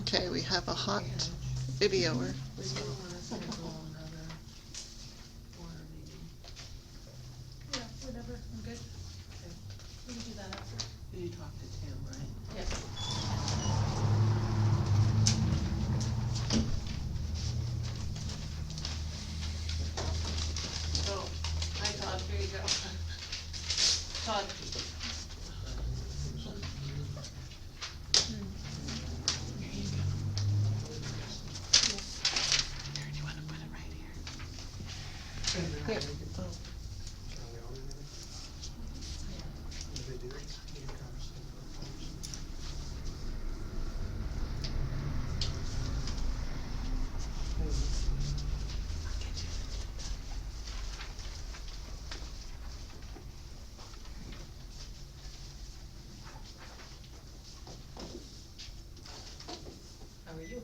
Okay, we have a hot videoer. We may wanna schedule another water meeting. Yeah, whatever, I'm good. Okay. We can do that after. You talk to Tim, right? Yes. Oh, hi Todd, here you go. Todd. Here you go. Here, do you wanna put it right here? Here. Oh. How are you?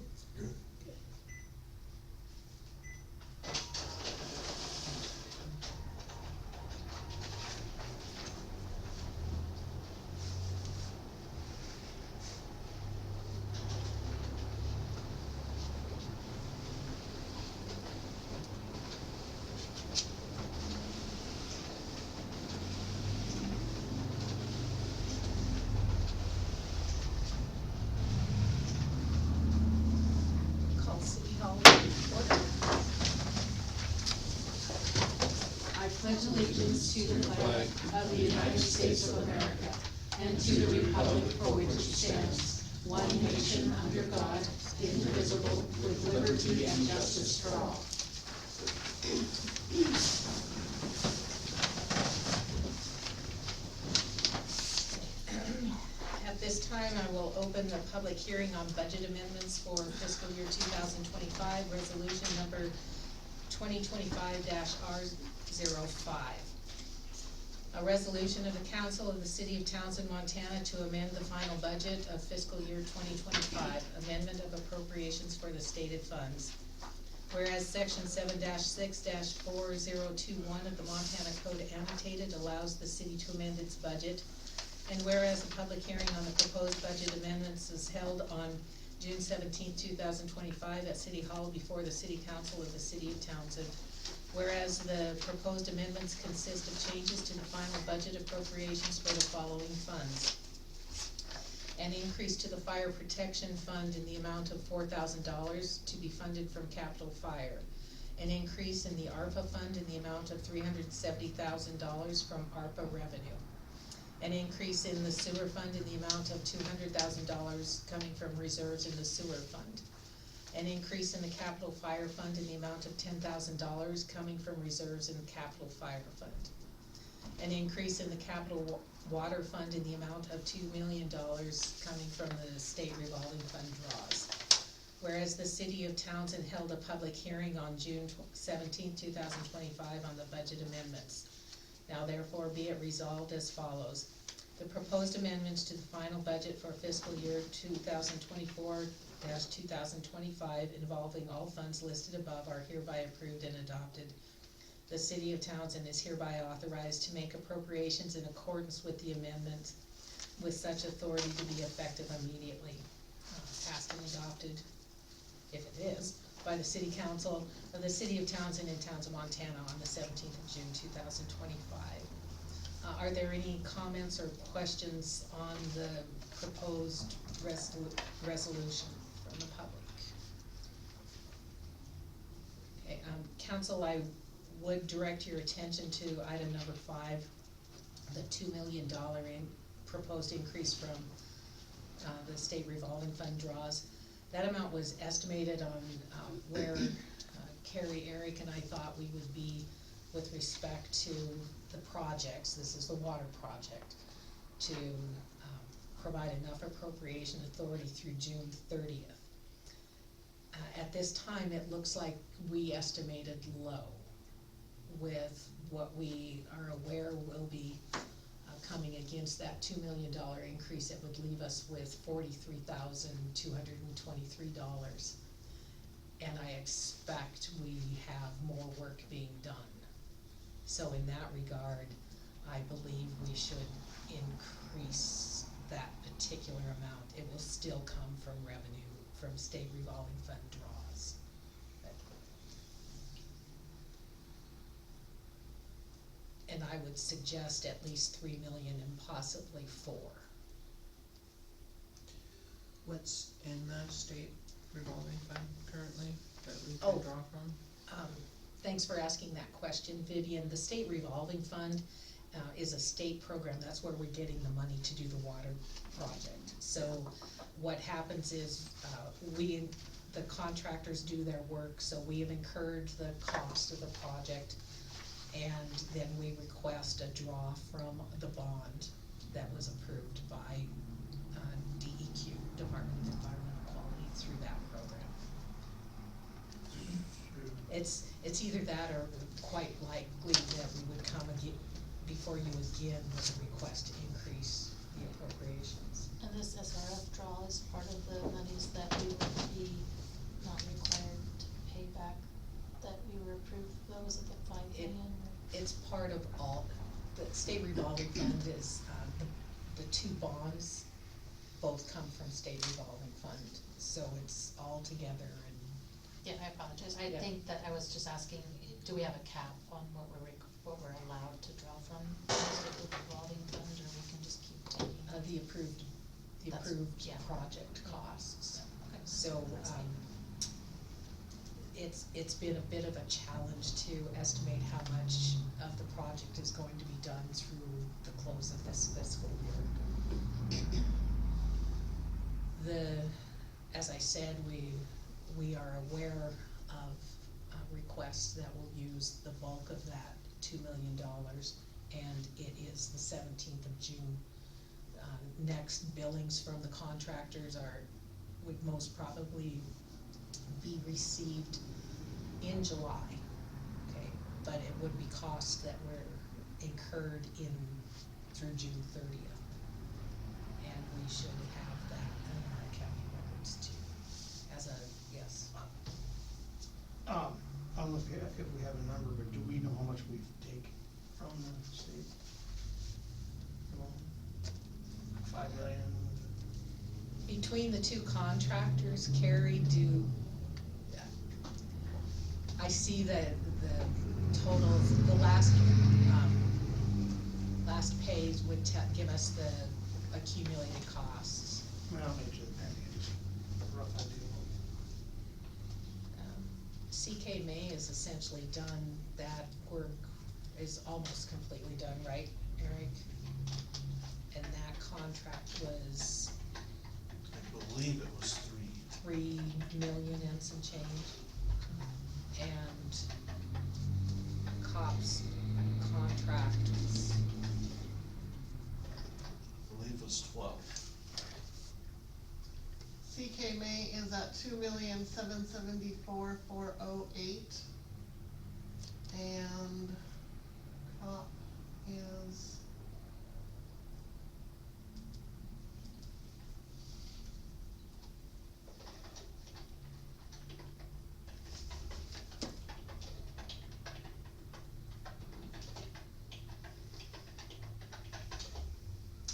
Call City Hall to order. I pledge allegiance to the flag of the United States of America and to the republic for which it stands, one nation under God, indivisible, with liberty and justice for all. At this time, I will open the public hearing on budget amendments for fiscal year 2025, resolution number 2025-R05. A resolution of the council of the city of Townsend, Montana to amend the final budget of fiscal year 2025, amendment of appropriations for the stated funds. Whereas section 7-6-4021 of the Montana Code Annotated allows the city to amend its budget. And whereas the public hearing on the proposed budget amendments is held on June 17, 2025 at City Hall before the City Council of the City of Townsend. Whereas the proposed amendments consist of changes to the final budget appropriations for the following funds. An increase to the Fire Protection Fund in the amount of $4,000 to be funded from Capital Fire. An increase in the ARPA fund in the amount of $370,000 from ARPA revenue. An increase in the sewer fund in the amount of $200,000 coming from reserves in the sewer fund. An increase in the capital fire fund in the amount of $10,000 coming from reserves in the capital fire fund. An increase in the capital water fund in the amount of $2 million coming from the state revolving fund draws. Whereas the city of Townsend held a public hearing on June 17, 2025 on the budget amendments. Now therefore be it resolved as follows. The proposed amendments to the final budget for fiscal year 2024-2025 involving all funds listed above are hereby approved and adopted. The city of Townsend is hereby authorized to make appropriations in accordance with the amendment, with such authority to be effective immediately. Passed and adopted, if it is, by the City Council of the City of Townsend in Townsend, Montana on the 17th of June 2025. Are there any comments or questions on the proposed resolution from the public? Okay, Council, I would direct your attention to item number 5, the $2 million proposed increase from the state revolving fund draws. That amount was estimated on where Carrie, Eric, and I thought we would be with respect to the projects. This is the water project, to provide enough appropriation authority through June 30th. At this time, it looks like we estimated low with what we are aware will be coming against that $2 million increase. It would leave us with $43,223. And I expect we have more work being done. So in that regard, I believe we should increase that particular amount. It will still come from revenue from state revolving fund draws. And I would suggest at least 3 million and possibly 4. What's in the state revolving fund currently that we Oh. can draw from? Thanks for asking that question, Vivian. The state revolving fund is a state program. That's where we're getting the money to do the water project. So what happens is, the contractors do their work, so we have incurred the cost of the project, and then we request a draw from the bond that was approved by DEQ, Department of Environmental Quality, through that program. It's either that or quite likely that we would come again, before you again with a request to increase the appropriations. And this SRF draw is part of the monies that we would be not required to pay back, that we were approved, what was it, the 5 It- million? It's part of all, the state revolving fund is, the two bonds both come from state revolving fund, so it's all together and. Yeah, I apologize, I Yeah. think that I was just asking, do we have a cap on what we're allowed to draw from the revolving fund, or we can just keep taking? The approved, That's- yeah. project costs. Okay. So, it's been a bit of a challenge to estimate how much of the project is going to be done through the close of this fiscal year. As I said, we are aware of requests that will use the bulk of that $2 million, and it is the 17th of June. Next billings from the contractors would most probably be received in July, okay? But it would be costs that were incurred through June 30th. And we should have that in our accounting records too, as a, yes. I don't know if we have a number, but do we know how much we've taken from the state? 5 million? Between the two contractors, Carrie, I see the total, the last page would give us the accumulated costs. I mean, I'll make sure the penny, just a rough idea. CK May is essentially done, that work is almost completely done, right, Eric? And that contract was I believe it was 3. 3 million and some change. And COPS contract was, I believe it was 12. CK May is at 2,774,408. And COP is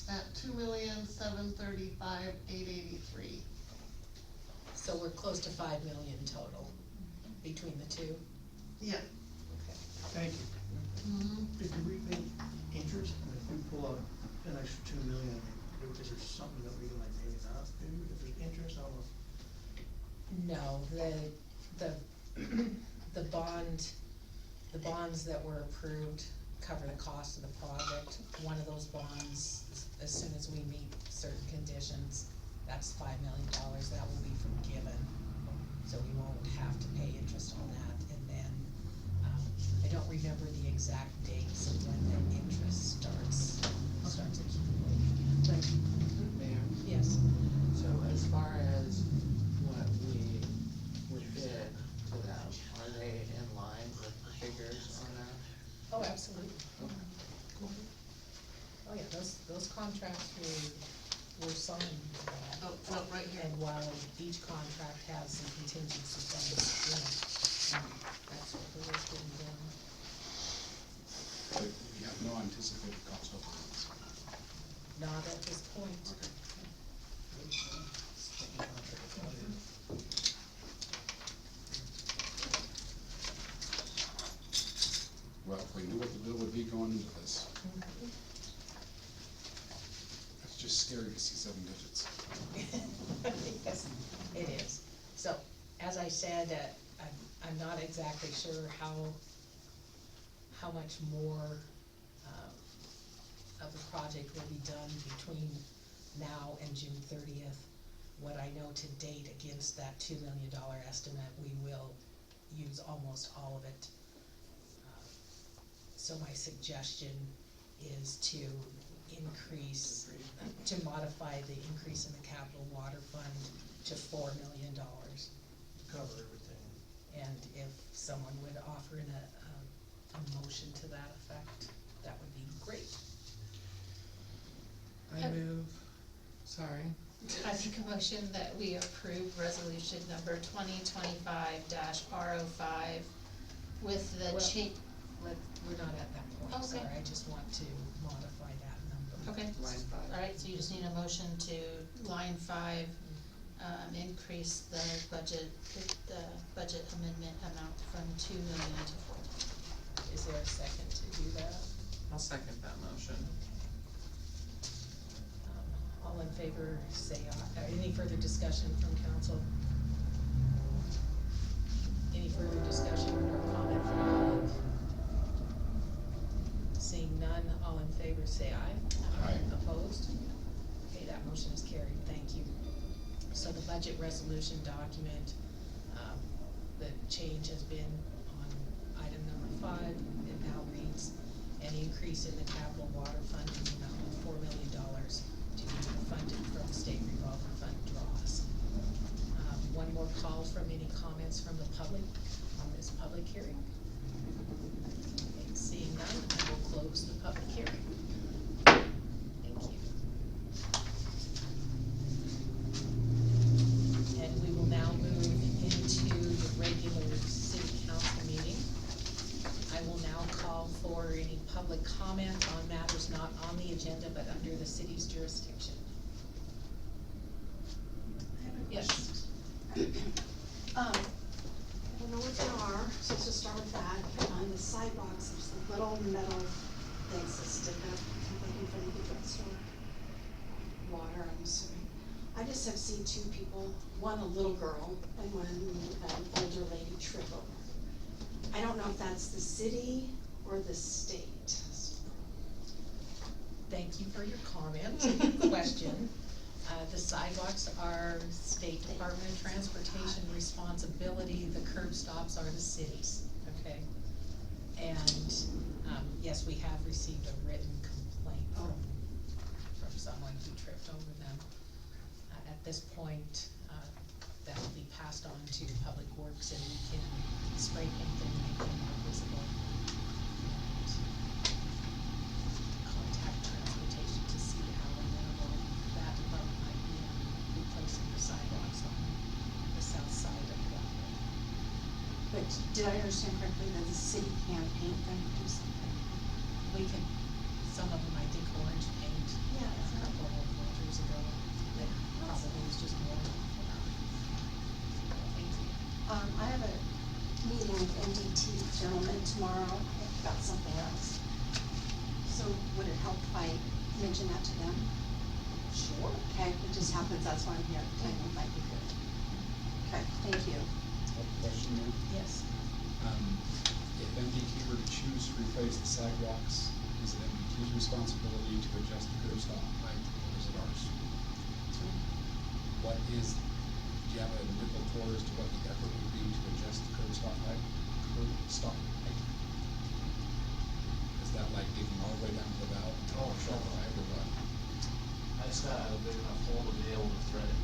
at 2,735,883. so we're close to 5 million total between the two. Yeah. Okay. Thank you. Mm-hmm. Did we pay interest, and if we pull out an extra 2 million, is there something that we can like maybe not do, if there's interest, I don't know. No, the bonds that were approved cover the cost of the project. One of those bonds, as soon as we meet certain conditions, that's $5 million, that will be forgiven. So we won't have to pay interest on that, and then, I don't remember the exact dates of when the interest starts accumulating. Thank you. Mayor, Yes, so as far as what we bid to them, are they in line with the figures on that? oh, absolutely. Oh, yeah, those contracts were signed. Oh, well, right here. And while each contract has some contingency funds in it, that's what the list didn't down. But we have no anticipated cost overruns. Not at this point. Okay. Sticking contract, what it is. going into this. It's just scary to see 7 digits. Yes, it is. So, as I said, I'm not exactly sure how much more of the project will be done between now and June 30th. What I know to date against that $2 million estimate, we will use almost all of it. So my suggestion is to increase, to modify the increase in the capital water fund to $4 million. Cover everything. And if someone would offer a motion to that effect, that would be great. I move, sorry, I make a motion that we approve resolution number 2025-R05 with the Well, change. We're not at that point, Okay. sorry, I just want to modify that number. Okay, line 5. alright, so you just need a motion to line 5, increase the budget amendment amount from 2 million to 4 million. Is there a second to do that? I'll second that motion. All in favor, say aye. Any further discussion from council? Any further discussion or comment from the public? Seeing none, all in favor, say aye. Aye. Opposed? Okay, that motion is carried, thank you. So the budget resolution document, the change has been on item number 5. It now reads, an increase in the capital water fund in the amount of $4 million to be funded from state revolving fund draws. One more call from any comments from the public on this public hearing. Okay, seeing none, I will close the public hearing. Thank you. And we will now move into the regular city council meeting. I will now call for any public comment on matters not on the agenda but under the city's jurisdiction. Yes. I don't know what they are, so let's just start with that. On the sidewalks, there's the little metal things that stick up, like in front of the drugstore. Water, I'm assuming. I just have seen 2 people, one a little girl and one older lady trip over. I don't know if that's the city or the state. Thank you for your comment, question. The sidewalks are State Department of Transportation responsibility, the curb stops are the city's, okay? And, yes, we have received a written complaint from someone who tripped over them. At this point, that will be passed on to Public Works and we can spray paint them and make them more visible. Contact transportation to see how amenable that department might be in replacing the sidewalks on the south side of the walkway. But did I understand correctly that the city can paint them, do something? We can, some of them I think orange paint, Yeah, a couple of winters ago, that probably was just more. Thank you. I have a meeting with NDT gentlemen tomorrow about something else. So would it help if I mention that to them? Sure. Okay, it just happens, that's why I'm here, timing might be good. Okay, thank you. Question there. Yes. If MDT were to choose to replace the sidewalks, is it MDT's responsibility to adjust the curb stop height, or is it ours? What is, do you have a nipple towards to what the effort would be to adjust the curb stop height? Is that like digging all the way down to the valve and Oh, shut the pipe, or what? I just gotta have a big enough hole to be able to thread it.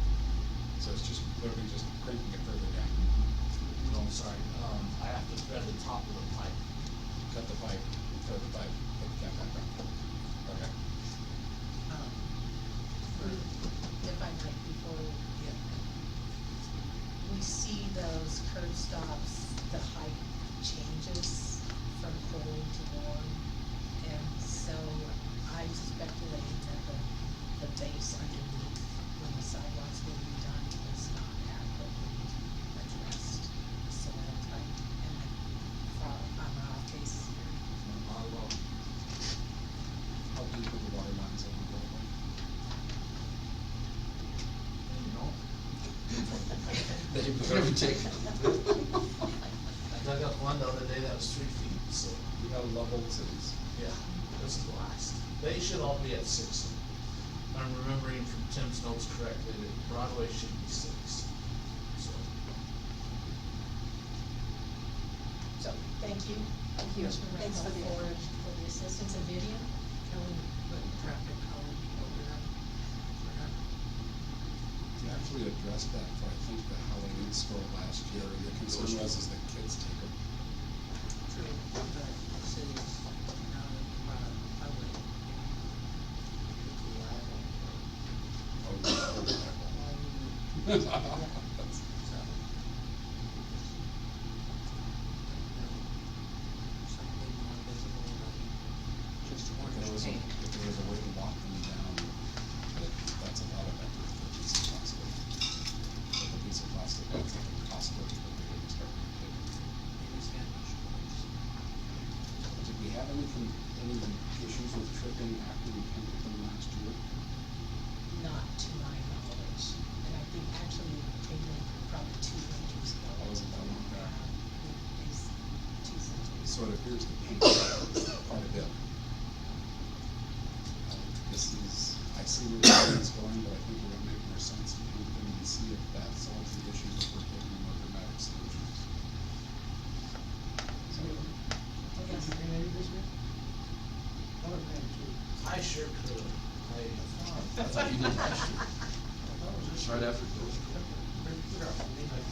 So it's just literally just cranking it further down, No, I'm sorry, I have to thread the top of the pipe. cut the pipe, throw the pipe, put the cap back on. Okay. If I might, before we get, we see those curb stops, the height changes from cold to warm. And so I'm speculating that the base underneath, when the sidewalks will be done, is not adequately addressed. So I'm, and I'm off base here. Not at all. They better be taking them. I dug up one the other day that was 3 feet, so, We got leveled cities. yeah, this is the last. They should all be at 6. I'm remembering from Tim's notes correctly that Broadway should be 6, so. So, thank you. Thank you. Commissioner Thanks for Randall the. for the assistance, and Vivian. Can we put traffic calming over them? Or not? We actually addressed that for, I think, the Halloween store last year, and the concern was is that kids take them. True, but the city's now public. Could be liable Oh, for That's- so. Something more visible than just If orange there was a, paint. if there was a way to lock them down, that's a lot of effort for a piece of plastic. Like a piece of plastic, that's like a Costco, but they didn't start to take. Maybe Spanish toys. Did we have any issues with tripping after we painted them last year? Not to my knowledge, and I think actually we paid them probably 2 winters ago. Oh, was it that long Yeah, back? at least 2 centuries. So it appears to paint quite a bit. This is, I see where it's going, but I think it would make more sense to paint them and see if that solves the issues if we're taking more dramatic solutions. Yes. Did you paint any this year? I would paint two. I sure could. I thought you did last year, That was this right year. after COVID. I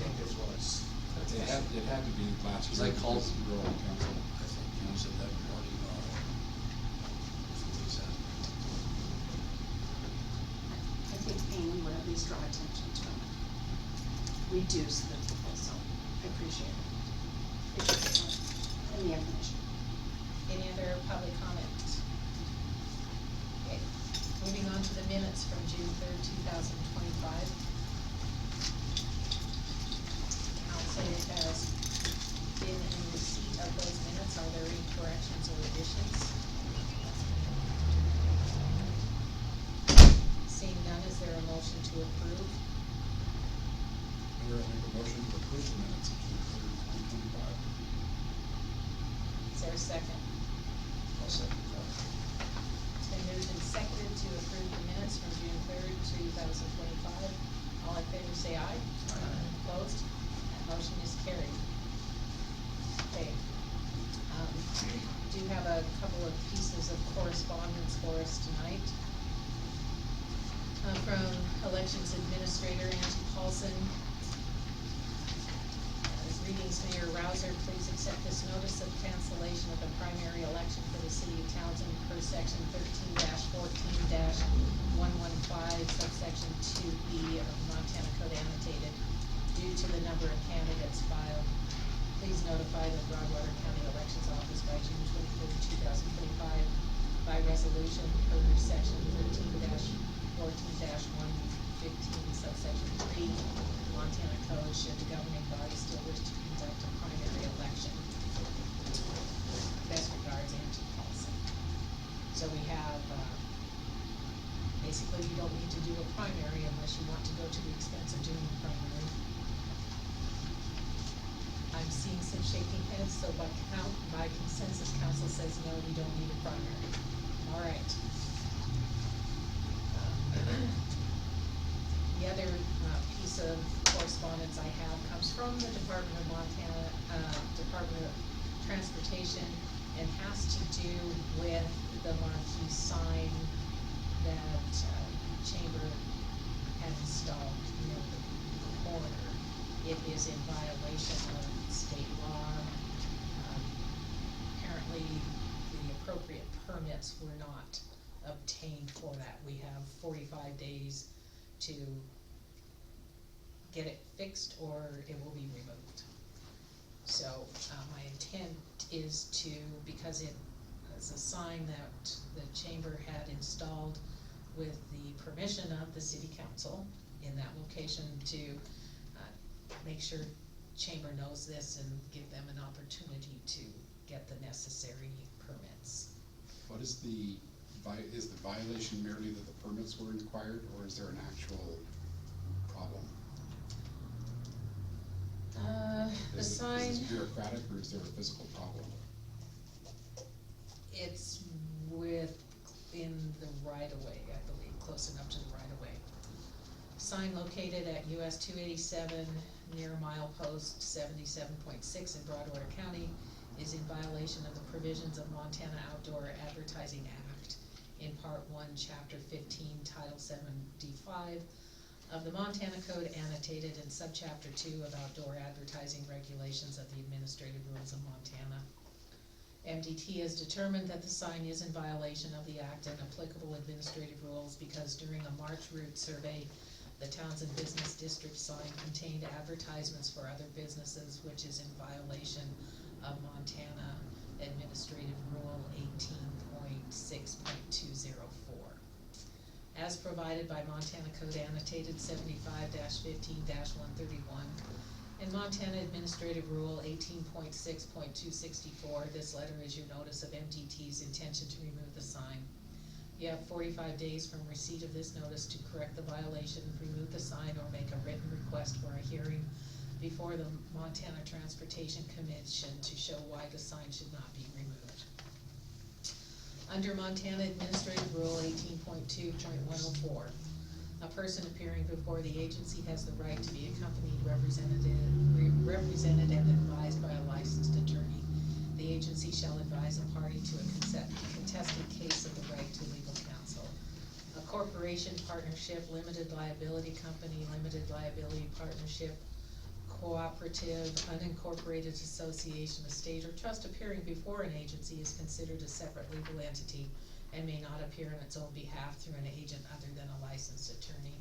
think it was. It had to be last Cause year. I called, because we were on council. I think you said that morning, that's what he said. I think painting would at least draw attention to it. Reduce the people, so I appreciate it. Appreciate it. And the information. Any other public comments? Okay, moving on to the minutes from June 3rd, 2025. Council has been in receipt of those minutes. Are there any corrections or additions? Seeing none, is there a motion to approve? Mayor, I make a motion to approve the minutes of June 3rd, 2025. Is there a second? I'll second that. It's been moved and seconded to approve the minutes from June 3rd, 2025. All in favor say aye. Aye. Opposed? That motion is carried. Okay. Do have a couple of pieces of correspondence for us tonight. From Elections Administrator Angie Paulson. As readings, Mayor Rouser, please accept this notice of cancellation of the primary election for the city of Townsend per section 13-14-115, subsection 2B of Montana Code Annotated, due to the number of candidates filed. Please notify the Broadwater County Elections Office by June 23rd, 2025, by resolution per section 13-14-115, subsection 3, Montana Code, should the governing body still wish to conduct a primary election. Best regards, Angie Paulson. So we have, basically, you don't need to do a primary unless you want to go to the expense of doing a primary. I'm seeing some shaking heads, so by consensus, council says no, we don't need a primary. All right. The other piece of correspondence I have comes from the Department of Montana, Department of Transportation, and has to do with the marquee sign that Chamber had installed near the corner. It is in violation of state law. Apparently, the appropriate permits were not obtained for that. We have 45 days to get it fixed or it will be removed. So, my intent is to, because it is a sign that the chamber had installed with the permission of the city council in that location, to make sure chamber knows this and give them an opportunity to get the necessary permits. What is the violation merely that the permits were required, or is there an actual problem? bureaucratic, or is there a physical problem? It's within the right of way, I believe, close enough to the right of way. Sign located at US 287 near milepost 77.6 in Broadwater County is in violation of the provisions of Montana Outdoor Advertising Act in Part 1, Chapter 15, Title 75 of the Montana Code annotated in Subchapter 2 of Outdoor Advertising Regulations of the Administrative Rules of Montana. MDT has determined that the sign is in violation of the Act and applicable administrative rules because during a March route survey, the Townsend Business District sign contained advertisements for other businesses, which is in violation of Montana Administrative Rule 18.6.204. As provided by Montana Code Annotated 75-15-131 and Montana Administrative Rule 18.6.264, this letter is your notice of MDT's intention to remove the sign. You have 45 days from receipt of this notice to correct the violation, remove the sign, or make a written request for a hearing before the Montana Transportation Commission to show why the sign should not be removed. Under Montana Administrative Rule 18.2.104, a person appearing before the agency has the right to be accompanied, represented and advised by a licensed attorney. The agency shall advise a party to a contested case of the right to legal counsel. A corporation, partnership, limited liability company, limited liability partnership, cooperative, unincorporated association, estate, or trust appearing before an agency is considered a separate legal entity and may not appear on its own behalf through an agent other than a licensed attorney.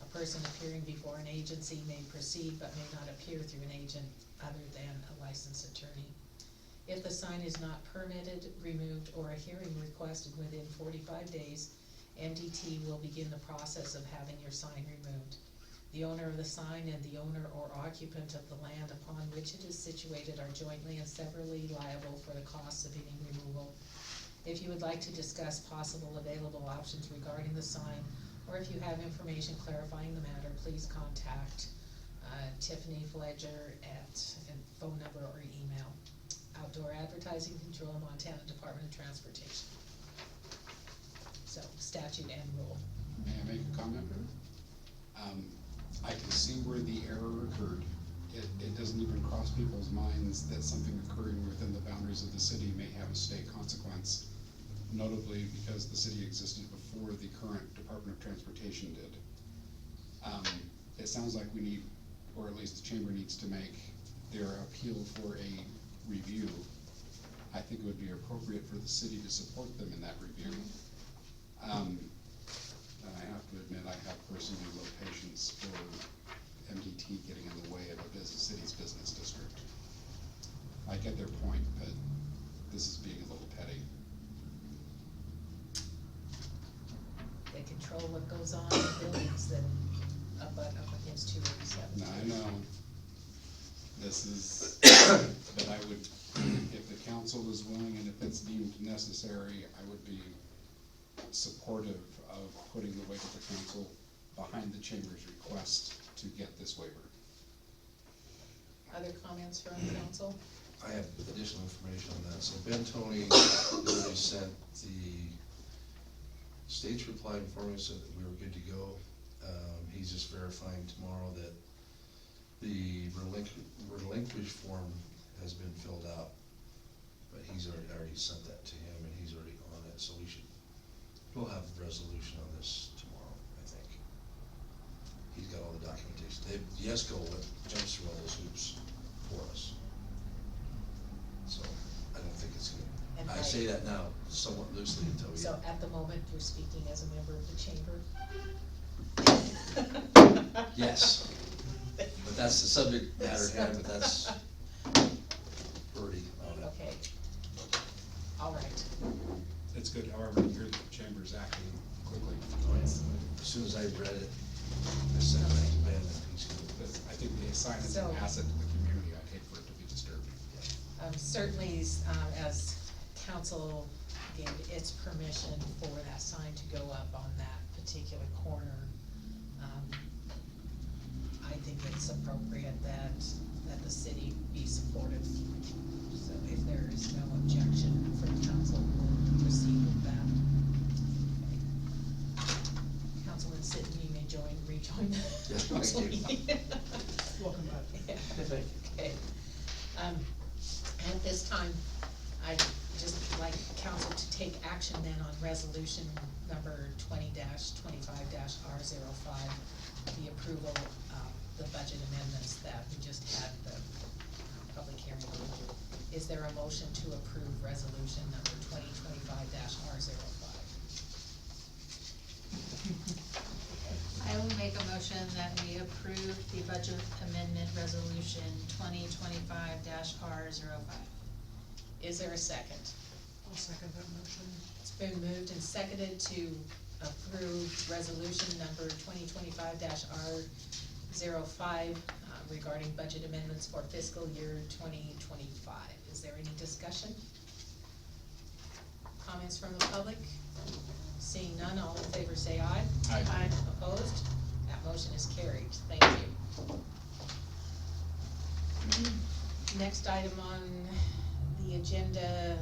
A person appearing before an agency may proceed but may not appear through an agent other than a licensed attorney. If the sign is not permitted, removed, or a hearing requested within 45 days, MDT will begin the process of having your sign removed. The owner of the sign and the owner or occupant of the land upon which it is situated are jointly and severally liable for the costs of any removal. If you would like to discuss possible available options regarding the sign, or if you have information clarifying the matter, please contact Tiffany Fledger at phone number or email. Outdoor Advertising Control, Montana Department of Transportation. So, statute and rule. May I make a comment? I can see where the error occurred. It doesn't even cross people's minds that something occurring within the boundaries of the city may have a state consequence, notably because the city existed before the current Department of Transportation did. It sounds like we need, or at least the chamber needs to make their appeal for a review. I think it would be appropriate for the city to support them in that review. And I have to admit, I have personally low patience for MDT getting in the way of a city's business district. I get their point, but this is being a little petty. They control what goes on in buildings that abut up against 287. Now, I know this is, but I would, if the council is willing and if it's deemed necessary, I would be supportive of putting the weight of the council behind the chamber's request to get this waiver. Other comments from council? I have additional information on that. So Ben Tony already sent the state's reply informing us that we were good to go. He's just verifying tomorrow that the relinquish form has been filled out, but he's already sent that to him and he's already on it, so we'll have a resolution on this tomorrow, I think. He's got all the documentation. The ESCO jumps through all those hoops for us. So I don't think it's And gonna, I say that now somewhat loosely until we. So at the moment, you're speaking as a member of the chamber? Yes, but that's the subject matter at hand, but that's already on it. Okay. All right. It's good, however, to hear that the chamber's acting quickly. As soon as I read it, I sent it to Ben and he's gonna. I think the sign is an So- asset to the community. I'd hate for it to be disturbed. Certainly, as council gave its permission for that sign to go up on that particular corner, I think it's appropriate that that the city be supportive. So if there is no objection from council, we'll proceed with that. Councilman Sitten, you may rejoin the Yes, council thank you. meeting. Welcome back. Yeah. Thank you. Okay. At this time, I'd just like council to take action then on resolution number 20-25-R05, the approval of the budget amendments that we just had the public hearing on. Is there a motion to approve resolution number 2025-R05? I will make a motion that we approve the budget amendment resolution 2025-R05. Is there a second? I'll second that motion. It's been moved and seconded to approve resolution number 2025-R05 regarding budget amendments for fiscal year 2025. Is there any discussion? Comments from the public? Seeing none, all in favor say aye. Aye. Opposed? That motion is carried. Thank you. Next item on the agenda,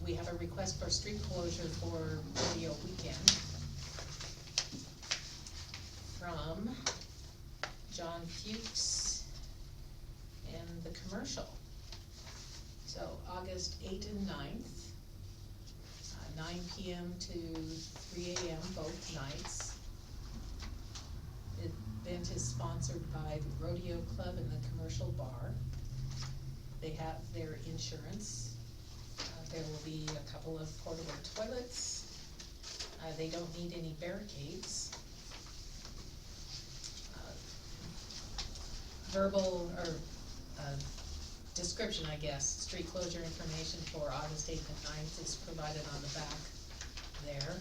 we have a request for street closure for rodeo weekend from John Fuchs and the Commercial. So August 8th and 9th, 9 PM to 3 AM both nights. The event is sponsored by the Rodeo Club and the Commercial Bar. They have their insurance. There will be a couple of portable toilets. They don't need any barricades. Verbal or description, I guess, street closure information for August 8th and 9th is provided on the back there.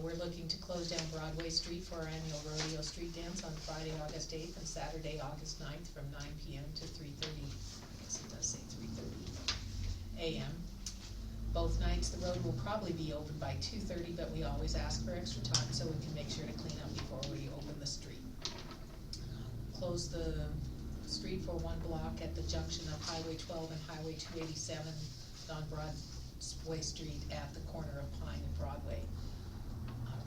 We're looking to close down Broadway Street for our annual rodeo street dance on Friday, August 8th and Saturday, August 9th from 9 PM to 3:30, I guess it does say 3:30 AM. Both nights, the road will probably be open by 2:30, but we always ask for extra time so we can make sure to clean up before we open the street. Close the street for one block at the junction of Highway 12 and Highway 287 on Broadway Street at the corner of Pine and Broadway.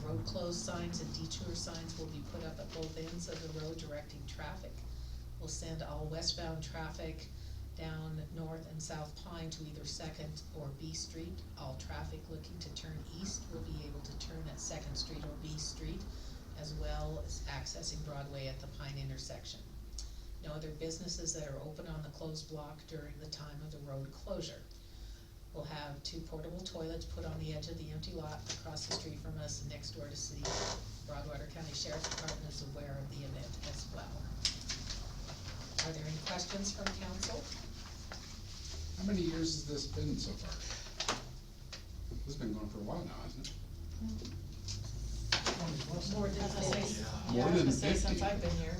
Road closed signs and detour signs will be put up at both ends of the road directing traffic. We'll send all westbound traffic down North and South Pine to either 2nd or B Street. All traffic looking to turn east will be able to turn at 2nd Street or B Street, as well as accessing Broadway at the Pine intersection. No other businesses that are open on the closed block during the time of the road closure. We'll have 2 portable toilets put on the edge of the empty lot across the street from us next door to City. Broadwater County Sheriff's Department is aware of the event as well. Are there any questions from council? How many years has this been so far? This has been going for a while now, hasn't it? More than More than 50. Since I've been here.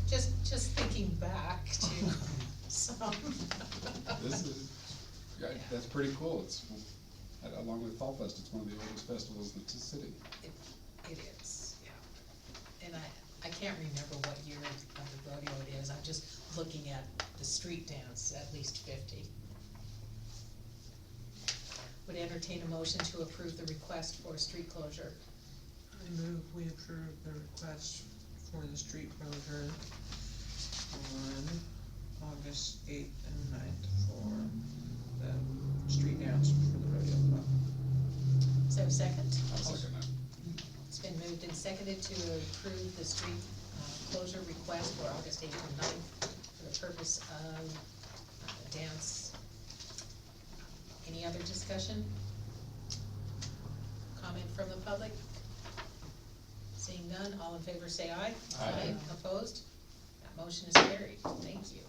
Just thinking back to some. This is, yeah, that's pretty cool. It's, along with Fall Fest, it's one of the oldest festivals in the city. It is, yeah. And I can't remember what year of the rodeo it is. I'm just looking at the street dance, at least 50. Would entertain a motion to approve the request for street closure. I move we approve the request for the street closure on August 8th and 9th for the street dance for the rodeo club. Is there a second? I'll second that. It's been moved and seconded to approve the street closure request for August 8th and 9th for the purpose of dance. Any other discussion? Comment from the public? Seeing none, all in favor say aye. Aye. Opposed? That motion is carried. Thank you.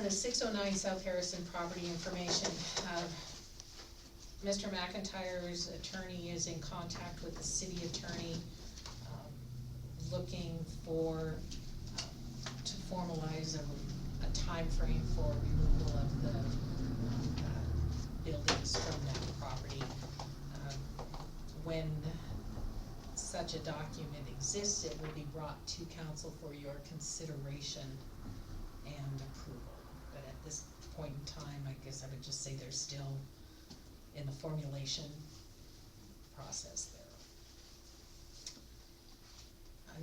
The 609 South Harrison property information. Mr. McIntyre's attorney is in contact with the city attorney, looking for, to formalize a time frame for removal of the buildings from that property. when such a document exists, it will be brought to council for your consideration and approval. But at this point in time, I guess I would just say they're still in the formulation process there.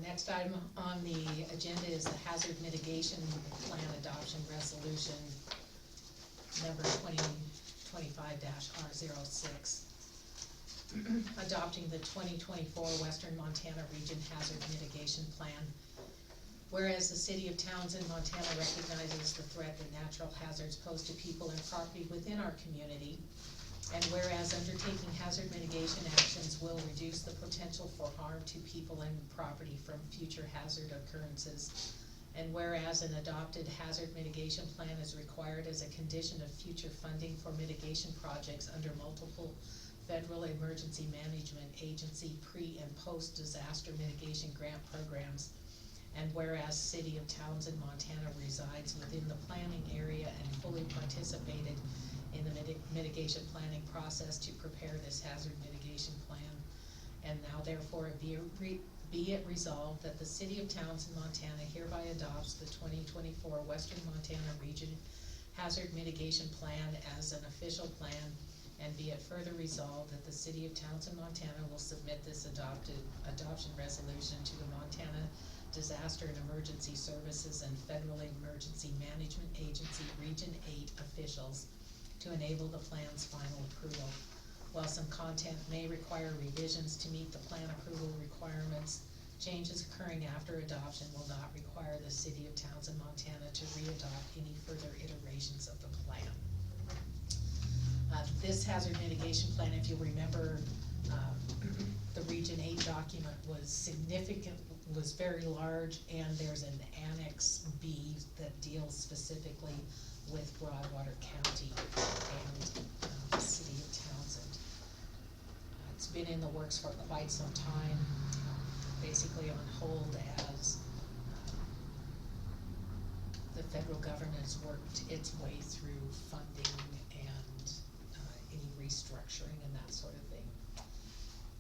Next item on the agenda is the hazard mitigation plan adoption resolution number 2025-R06. Adopting the 2024 Western Montana Region Hazard Mitigation Plan. Whereas the city of Townsend, Montana recognizes the threat that natural hazards pose to people and property within our community. And whereas undertaking hazard mitigation actions will reduce the potential for harm to people and property from future hazard occurrences. And whereas an adopted hazard mitigation plan is required as a condition of future funding for mitigation projects under multiple federal emergency management agency pre- and post-disaster mitigation grant programs. And whereas City of Townsend, Montana resides within the planning area and fully participated in the mitigation planning process to prepare this hazard mitigation plan. And now therefore be it resolved that the City of Townsend, Montana hereby adopts the 2024 Western Montana Region Hazard Mitigation Plan as an official plan, and be it further resolved that the City of Townsend, Montana will submit this adoption resolution to the Montana Disaster and Emergency Services and Federal Emergency Management Agency Region 8 officials to enable the plan's final approval. While some content may require revisions to meet the plan approval requirements, changes occurring after adoption will not require the City of Townsend, Montana to re-adopt any further iterations of the plan. This hazard mitigation plan, if you'll remember, the Region 8 document was significant, was very large, and there's an Annex B that deals specifically with Broadwater County and the City of Townsend. It's been in the works for quite some time, basically on hold as the federal government's worked its way through funding and any restructuring and that sort of thing.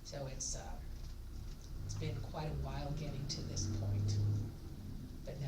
So it's been quite a while getting to this point.